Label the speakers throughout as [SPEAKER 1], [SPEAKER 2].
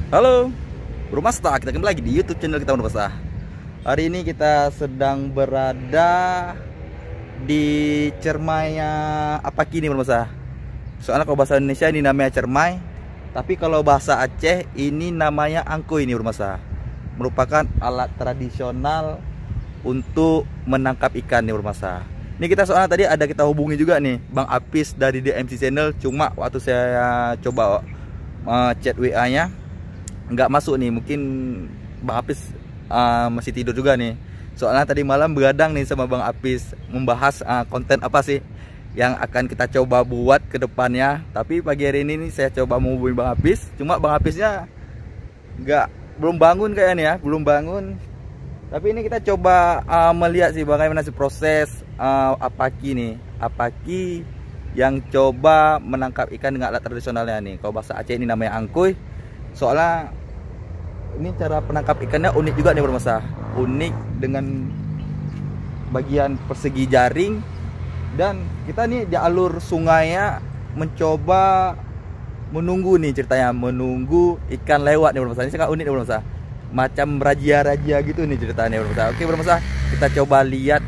[SPEAKER 1] Halo, Bro Masta, kita kembali lagi di YouTube channel kita, Bro Masta. Hari ini kita sedang berada di Cermainya apa kini, Bro Masta? Soalnya kalau bahasa Indonesia ini namanya cermai, tapi kalau bahasa Aceh ini namanya angkui ini, Bro Masta. Merupakan alat tradisional untuk menangkap ikan nih, Bro Masta. Ini kita soalnya tadi ada kita hubungi juga nih Bang Apis dari DMC Channel, cuma waktu saya coba chat WA-nya nggak masuk nih, mungkin Bang Apis masih tidur juga nih. Soalnya tadi malam begadang nih sama Bang Apis membahas konten apa sih yang akan kita coba buat ke depannya. Tapi pagi hari ini nih saya coba menghubungi Bang Apis, cuma Bang Apisnya belum bangun kayaknya ya, belum bangun. Tapi ini kita coba melihat sih bagaimana sih proses apaki nih, apaki yang coba menangkap ikan dengan alat tradisionalnya nih. Kalau bahasa Aceh ini namanya angkuy. Soalnya ini cara penangkap ikannya unik juga nih, Bro Masa. Unik dengan bagian persegi jaring, dan kita nih di alur sungainya mencoba menunggu nih ceritanya, menunggu ikan lewat nih, Bro Masa. Ini sangat unik nih, Bro Masa. Macam raja-raja gitu nih ceritanya, Bro Masa. Oke, Bro Masa, kita coba lihat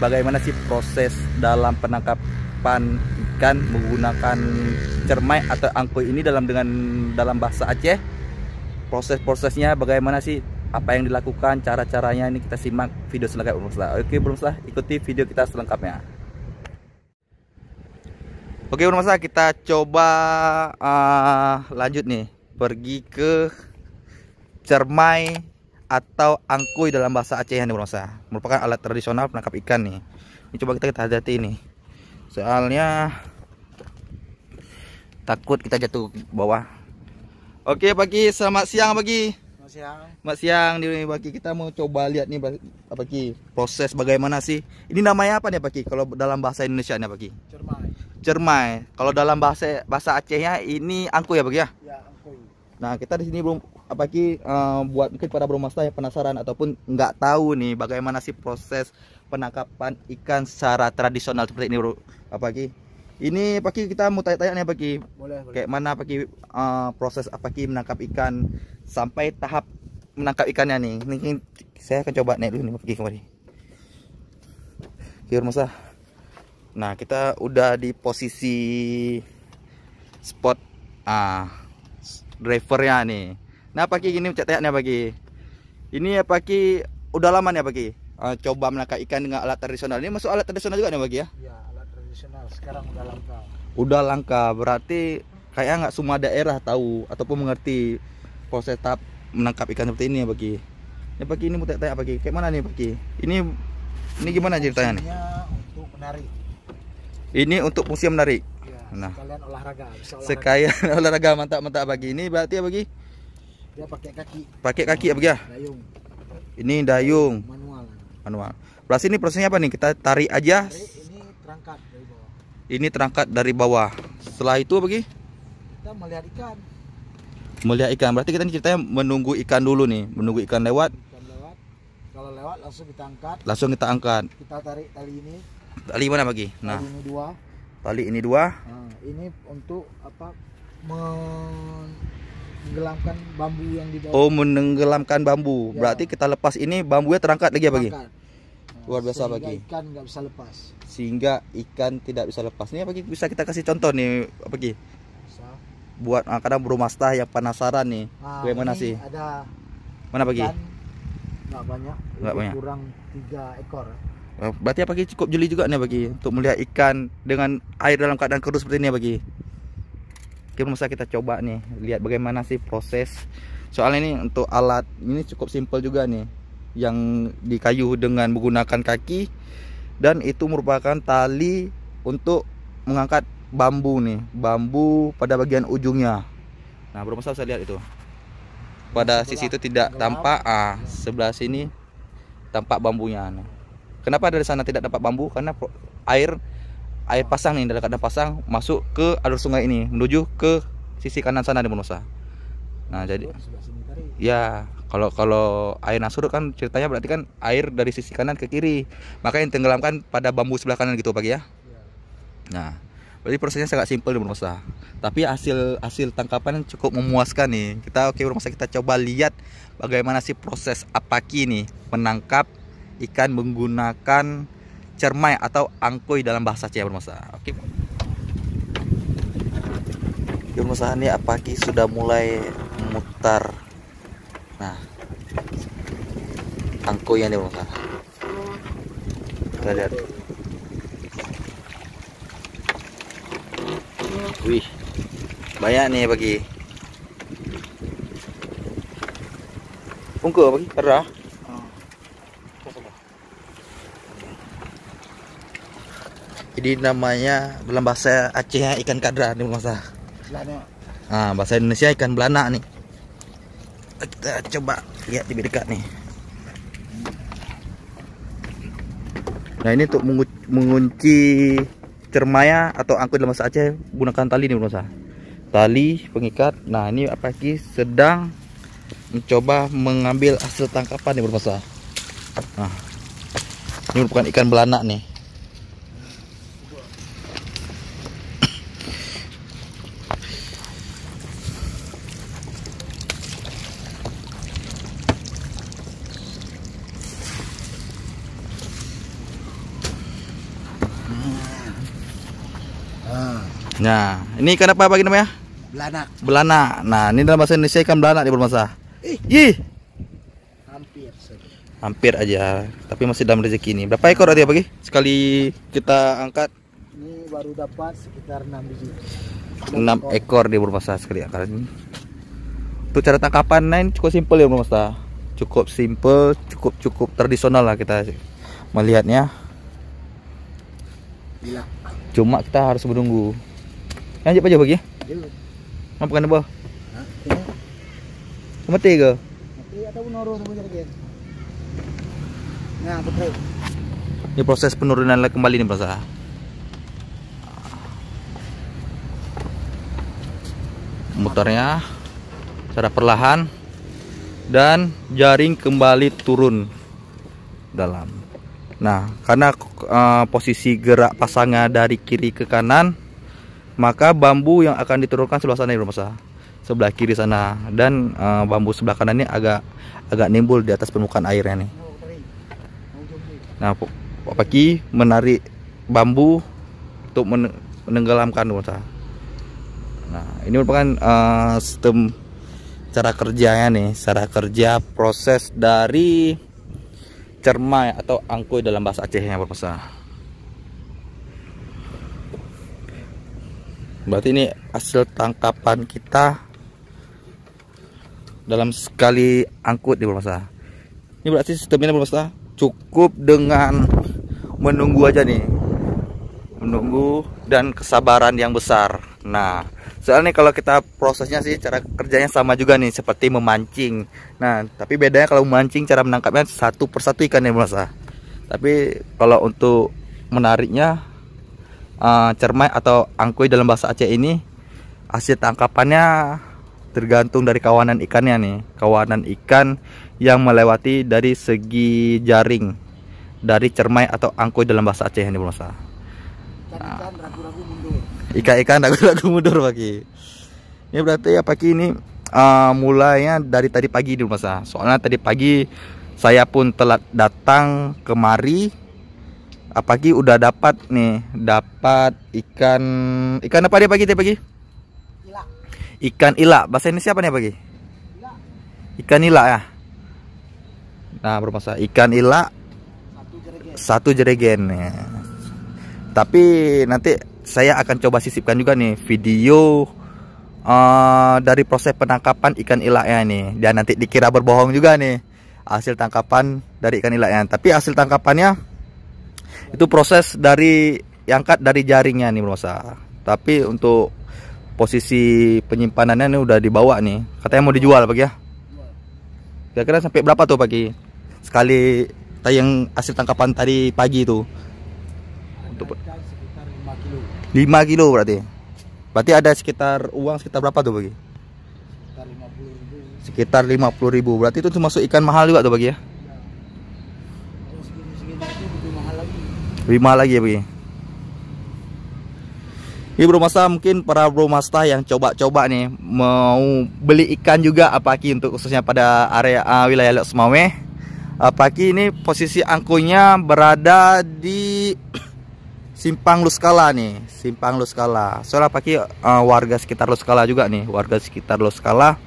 [SPEAKER 1] bagaimana sih proses dalam penangkapan ikan menggunakan cermai atau angkui ini dalam bahasa Aceh. Proses-prosesnya bagaimana sih, apa yang dilakukan, cara-caranya, ini kita simak video selengkapnya, Bro Masa. Oke, Bro Masa, ikuti video kita selengkapnya. Oke, Bro Masa, kita coba lanjut nih, pergi ke cermai atau angkui dalam bahasa Aceh nih, Bro Masa. Merupakan alat tradisional penangkap ikan nih. Ini coba kita hati-hati ini, soalnya takut kita jatuh ke bawah. Oke Pagi, selamat siang Pagi.
[SPEAKER 2] Selamat siang.
[SPEAKER 1] Selamat siang nih Pagi, kita mau coba lihat nih Pagi, proses bagaimana sih. Ini namanya apa nih Pagi kalau dalam bahasa Indonesia nya Pagi?
[SPEAKER 2] Cermai.
[SPEAKER 1] Cermai. Kalau dalam bahasa Acehnya ini angkui ya Pagi ya?
[SPEAKER 2] Ya, angkui.
[SPEAKER 1] Nah, kita di sini belum Pagi buat mungkin para Bro Masta yang penasaran ataupun nggak tahu nih bagaimana sih proses penangkapan ikan secara tradisional seperti ini, Bro. Pagi. Ini Pagi kita mau tanya-tanya nih Pagi.
[SPEAKER 2] Boleh.
[SPEAKER 1] Kayak mana Pagi proses Pagi menangkap ikan sampai tahap menangkap ikannya nih. Ini saya akan coba naik dulu nih Pagi kembali. Oke, Bro Masta. Nah, kita udah di posisi spot drivernya nih. Nah Pagi, gini tanya Pagi. Ini ya Pagi, udah lama nih Pagi coba menangkap ikan dengan alat tradisional. Ini masuk alat tradisional juga nih Pagi ya?
[SPEAKER 2] Ya, alat tradisional. Sekarang udah langka.
[SPEAKER 1] Udah langka, berarti kayaknya nggak semua daerah tahu ataupun mengerti proses tahap menangkap ikan seperti ini ya Pagi. Ini Pagi, ini mau tanya Pagi, kayak mana nih Pagi? Ini gimana ceritanya nih?
[SPEAKER 2] Untuk menarik.
[SPEAKER 1] Ini untuk fungsi menarik.
[SPEAKER 2] Ya,
[SPEAKER 1] Nah,
[SPEAKER 2] sekalian olahraga. Bisa olahraga.
[SPEAKER 1] sekalian olahraga, mantap Pagi. Ini berarti ya Pagi?
[SPEAKER 2] Dia pakai kaki.
[SPEAKER 1] Pakai kaki ya Pagi ya?
[SPEAKER 2] Dayung.
[SPEAKER 1] Ini dayung
[SPEAKER 2] Manual.
[SPEAKER 1] Berarti ini prosesnya apa nih? Kita tarik aja.
[SPEAKER 2] Ini terangkat dari bawah.
[SPEAKER 1] Ini terangkat dari bawah. Setelah itu Pagi?
[SPEAKER 2] Kita melihat ikan.
[SPEAKER 1] Melihat ikan. Berarti kita ceritanya menunggu ikan dulu nih, menunggu ikan lewat.
[SPEAKER 2] Ikan lewat. Kalau lewat langsung kita angkat.
[SPEAKER 1] Langsung kita angkat.
[SPEAKER 2] Kita tarik tali ini.
[SPEAKER 1] Tali mana Pagi? Nah,
[SPEAKER 2] Tali ini dua.
[SPEAKER 1] tali ini dua.
[SPEAKER 2] Nah, ini untuk apa? Menenggelamkan bambu yang di bawah.
[SPEAKER 1] Oh, menenggelamkan bambu.
[SPEAKER 2] Ya.
[SPEAKER 1] Berarti kita lepas ini bambunya terangkat lagi ya Pagi?
[SPEAKER 2] Angkat.
[SPEAKER 1] Luar biasa
[SPEAKER 2] Sehingga
[SPEAKER 1] Pagi.
[SPEAKER 2] ikan nggak bisa lepas.
[SPEAKER 1] Sehingga ikan tidak bisa lepas. Ini Pagi, bisa kita kasih contoh nih Pagi.
[SPEAKER 2] Bisa.
[SPEAKER 1] Buat kadang Bro Masta yang penasaran nih.
[SPEAKER 2] Nah,
[SPEAKER 1] Bagaimana
[SPEAKER 2] ini
[SPEAKER 1] sih?
[SPEAKER 2] ada
[SPEAKER 1] Mana Pagi?
[SPEAKER 2] ikan nggak banyak.
[SPEAKER 1] Nggak
[SPEAKER 2] Lebih
[SPEAKER 1] banyak.
[SPEAKER 2] Kurang 3 ekor.
[SPEAKER 1] Berarti Pagi cukup jeli juga nih Pagi untuk melihat ikan dengan air dalam keadaan keruh seperti ini Pagi. Oke, masa kita coba nih lihat bagaimana sih proses. Soalnya ini untuk alat ini cukup simpel juga nih, yang dikayu dengan menggunakan kaki, dan itu merupakan tali untuk mengangkat bambu nih, bambu pada bagian ujungnya. Nah, Bro Masa bisa lihat itu. Pada sisi itu tidak tampak, sebelah sini tampak bambunya. Nah, kenapa dari sana tidak tampak bambu? Karena air pasang nih, dalam keadaan pasang masuk ke alur sungai ini menuju ke sisi kanan sana di Monosa. Nah, jadi
[SPEAKER 2] Sebelah sini tarik.
[SPEAKER 1] ya kalau air surut kan ceritanya berarti kan air dari sisi kanan ke kiri. Makanya yang tenggelamkan pada bambu sebelah kanan gitu Pagi ya.
[SPEAKER 2] Ya.
[SPEAKER 1] Nah, Berarti prosesnya sangat simpel nih Bro. Tapi hasil tangkapan cukup memuaskan nih. Kita oke Bro, kita coba lihat bagaimana sih proses Apaki nih menangkap ikan menggunakan cermai atau angkoi dalam bahasa Aceh Bro. Oke. Bro, ini Apaki sudah mulai memutar. Nah, angkoi yang nih Bro. Kita lihat. Wih, banyak nih bagi. Pungku bagi kerah. Jadi namanya dalam bahasa Aceh ikan kadra nih Bro. Nah, bahasa Indonesia ikan belana nih. Kita coba lihat lebih dekat nih. Nah, ini untuk mengunci cermaya atau angkut dalam bahasa Aceh gunakan tali nih Bro. Tali pengikat. Nah, ini Apaki sedang mencoba mengambil hasil tangkapan nih Bro. Nah, ini merupakan ikan belana nih. Nah, ini ikan apa bagi namanya?
[SPEAKER 2] Belana.
[SPEAKER 1] Belana. Nah, ini dalam bahasa Indonesia ikan belana nih Bro. Ih.
[SPEAKER 2] Hampir.
[SPEAKER 1] Hampir aja, tapi masih dalam rezeki ini. Berapa ekor ada bagi? Sekali kita angkat.
[SPEAKER 2] Ini baru dapat sekitar 6 biji.
[SPEAKER 1] 6 ekor dia Bro sekali angkat ini. Untuk cara tangkapan ini cukup simpel ya Bro. Cukup simpel, cukup tradisional lah kita melihatnya.
[SPEAKER 2] Gila.
[SPEAKER 1] Cuma kita harus menunggu. Lanjut aja bagi. Apa kan apa? Mati ke?
[SPEAKER 2] Mati atau menurun lagi. Nah, betul.
[SPEAKER 1] Ini proses penurunan kembali nih Bro. Muternya secara perlahan dan jaring kembali turun dalam. Nah, karena posisi gerak pasangnya dari kiri ke kanan, maka bambu yang akan diturunkan sebelah sana Bro. Sebelah kiri sana, dan bambu sebelah kanan ini agak nimbul di atas permukaan airnya nih. Nah, Apaki menarik bambu untuk menenggelamkan Bro. Nah, ini merupakan sistem cara kerjanya nih, cara kerja proses dari cermai atau angkoi dalam bahasa Aceh yang Bro. Berarti ini hasil tangkapan kita dalam sekali angkut di Bro. Ini berarti sistemnya Bro. Cukup dengan menunggu aja nih, menunggu dan kesabaran yang besar. Nah, soalnya kalau kita prosesnya sih cara kerjanya sama juga nih seperti memancing. Nah, tapi bedanya kalau memancing cara menangkapnya satu persatu ikan ya Bro. Tapi kalau untuk menariknya cermai atau angkoi dalam bahasa Aceh ini hasil tangkapannya tergantung dari kawanan ikannya nih. Kawanan ikan yang melewati dari segi jaring dari cermai atau angkoi dalam bahasa Aceh ini Bro.
[SPEAKER 2] Ikan-ikan ragu-ragu mundur.
[SPEAKER 1] Ikan-ikan ragu-ragu mundur bagi. Ini berarti Apaki ini mulainya dari tadi pagi di Bro. Soalnya tadi pagi saya pun telat datang kemari. Apaki udah dapat nih, dapat ikan apa dia tadi pagi?
[SPEAKER 2] Ila.
[SPEAKER 1] Ikan ila. Bahasa Indonesia apa nih pagi?
[SPEAKER 2] Ila.
[SPEAKER 1] Ikan ila ya. Nah, Bro, ikan ila satu jeregen ya. Tapi nanti saya akan coba sisipkan juga nih video dari proses penangkapan ikan ilaknya nih. Dan nanti dikira berbohong juga nih hasil tangkapan dari ikan ilaknya. Tapi hasil tangkapannya itu proses dari angkat dari jaringnya nih Bro. Tapi untuk posisi penyimpanannya ini udah dibawa nih. Katanya mau dijual pagi ya. Kira-kira sampai berapa tuh pagi? Sekali tayang hasil tangkapan tadi pagi itu. Untuk
[SPEAKER 2] sekitar 5 kilo.
[SPEAKER 1] 5 kilo berarti. Berarti ada sekitar uang sekitar berapa tuh bagi?
[SPEAKER 2] Sekitar 50.000.
[SPEAKER 1] Sekitar 50.000. Berarti itu termasuk ikan mahal juga tuh bagi ya?
[SPEAKER 2] Kalau segini-segini itu lebih mahal lagi.
[SPEAKER 1] Lebih mahal lagi ya bagi. Ini Bro Masta, mungkin para Bro Masta yang coba-coba nih mau beli ikan juga apaki untuk khususnya pada area wilayah Lok Semawe. Apaki ini posisi angkonya berada di Simpang Luskala nih, Simpang Luskala. Soalnya apaki warga sekitar Luskala juga nih, warga sekitar Luskala.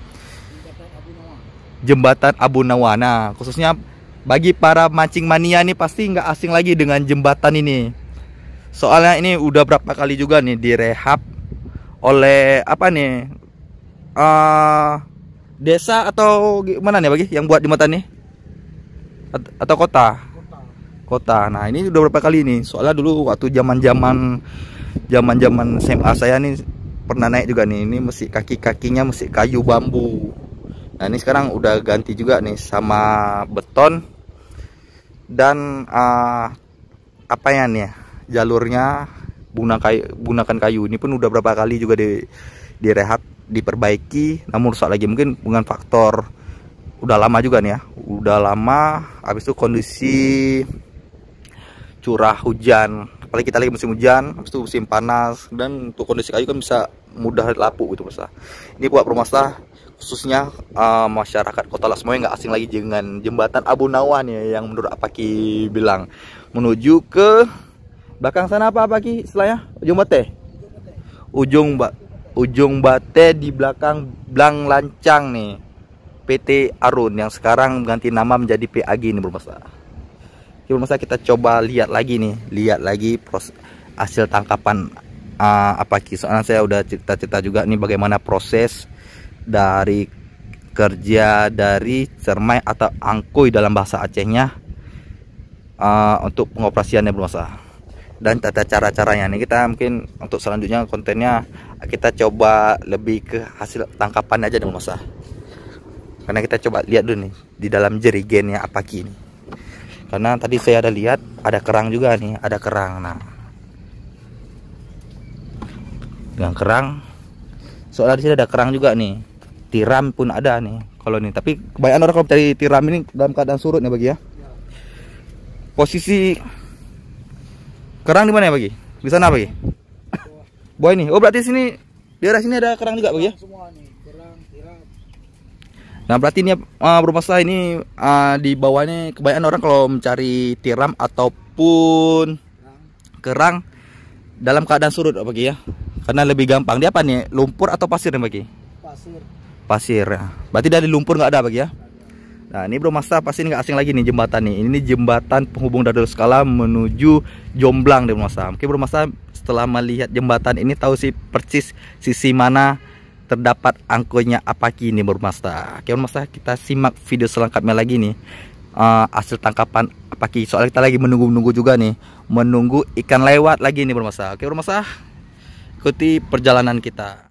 [SPEAKER 1] Jembatan Abu Nawana, khususnya bagi para mancing mania nih pasti nggak asing lagi dengan jembatan ini. Soalnya ini udah berapa kali juga nih direhab oleh apa nih desa atau gimana nih bagi yang buat jembatan nih atau kota? Kota. Nah ini udah berapa kali nih. Soalnya dulu waktu zaman SMA saya nih pernah naik juga nih. Ini mesti kakinya mesti kayu bambu. Nah ini sekarang udah ganti juga nih sama beton dan apa ya nih? Jalurnya gunakan kayu. Ini pun udah berapa kali juga direhab, diperbaiki, namun rusak lagi. Mungkin dengan faktor udah lama juga nih ya, udah lama. Habis itu kondisi curah hujan, apalagi kita lagi musim hujan, habis itu musim panas, dan untuk kondisi kayu kan bisa mudah lapuk gitu Mas. Ini buat Bro Masta, khususnya masyarakat Kota Lok Semawe nggak asing lagi dengan jembatan Abu Nawan ya, yang menurut apaki bilang menuju ke belakang sana apa Ki istilahnya? Ujung Bate di belakang Blang Lancang nih. PT Arun yang sekarang ganti nama menjadi PAG nih Bro Masta. Oke Bro Masta, kita coba lihat lagi nih, proses hasil tangkapan Apaki. Soalnya saya udah cerita juga nih bagaimana proses dari kerja dari cermai atau angkui dalam bahasa Acehnya untuk pengoperasiannya Bro Masta. Dan tata cara-caranya nih, kita mungkin untuk selanjutnya kontennya kita coba lebih ke hasil tangkapan aja nih Bro Masta. Karena kita coba lihat dulu nih di dalam jerigennya Apaki ini. Karena tadi saya ada lihat ada kerang juga nih, ada kerang. Nah, dengan kerang, soalnya di sini ada kerang juga nih. Tiram pun ada nih. Kalau nih, tapi kebanyakan orang kalau cari tiram ini dalam keadaan surut nih bagi ya. Posisi kerang di mana ya bagi? Di sana bagi? Boy nih. Oh berarti sini, daerah sini ada kerang juga bagi ya?
[SPEAKER 2] Semua nih, kerang, tiram.
[SPEAKER 1] Nah berarti ini Bro Masta, ini di bawahnya kebanyakan orang kalau mencari tiram ataupun kerang dalam keadaan surut bagi ya? Karena lebih gampang. Dia apa nih? Lumpur atau pasir nih bagi?
[SPEAKER 2] Pasir.
[SPEAKER 1] Pasir ya. Berarti dari lumpur nggak ada bagi ya? Nah ini Bro Masta pasti nggak asing lagi nih jembatan nih. Ini jembatan penghubung dari Luskala menuju Jomblang deh Bro Masta. Oke Bro Masta, setelah melihat jembatan ini tahu sih persis sisi mana terdapat angkonya Apaki ini Bro Masta. Oke Bro Masta, kita simak video selengkapnya lagi nih, hasil tangkapan Apaki. Soalnya kita lagi menunggu juga nih, menunggu ikan lewat lagi nih Bro Masta. Oke Bro Masta, ikuti perjalanan kita.